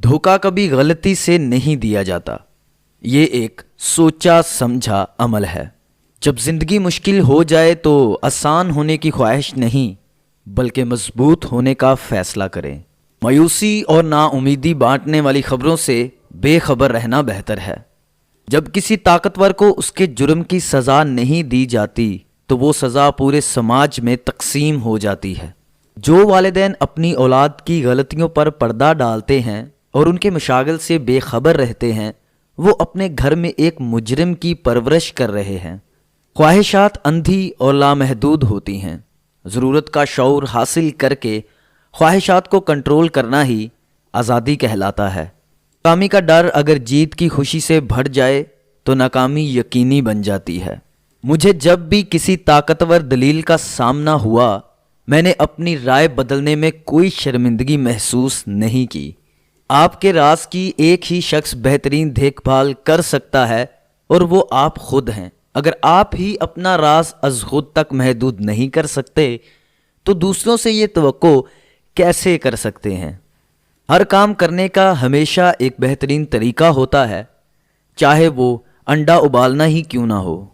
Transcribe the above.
دھوکہ کبھی غلطی سے نہیں دیا جاتا، یہ ایک سوچا سمجھا عمل ہے۔ جب زندگی مشکل ہو جائے تو آسان ہونے کی خواہش نہیں بلکہ مضبوط ہونے کا فیصلہ کریں۔ مایوسی اور نا امیدی بانٹنے والی خبروں سے بے خبر رہنا بہتر ہے۔ جب کسی طاقتور کو اس کے جرم کی سزا نہیں دی جاتی تو وہ سزا پورے سماج میں تقسیم ہو جاتی ہے۔ جو والدین اپنی اولاد کی غلطیوں پر پردہ ڈالتے ہیں اور ان کے مشاغل سے بے خبر رہتے ہیں، وہ اپنے گھر میں ایک مجرم کی پرورش کر رہے ہیں۔ خواہشات اندھی اور لامحدود ہوتی ہیں۔ ضرورت کا شعور حاصل کر کے خواہشات کو کنٹرول کرنا ہی آزادی کہلاتا ہے۔ ناکامی کا ڈر اگر جیت کی خوشی سے بھر جائے تو ناکامی یقینی بن جاتی ہے۔ مجھے جب بھی کسی طاقتور دلیل کا سامنا ہوا، میں نے اپنی رائے بدلنے میں کوئی شرمندگی محسوس نہیں کی۔ آپ کے راز کی ایک ہی شخص بہترین دیکھ بھال کر سکتا ہے اور وہ آپ خود ہیں۔ اگر آپ ہی اپنا راز از خود تک محدود نہیں کر سکتے تو دوسروں سے یہ توقع کیسے کر سکتے ہیں؟ ہر کام کرنے کا ہمیشہ ایک بہترین طریقہ ہوتا ہے، چاہے وہ انڈا ابالنا ہی کیوں نہ ہو۔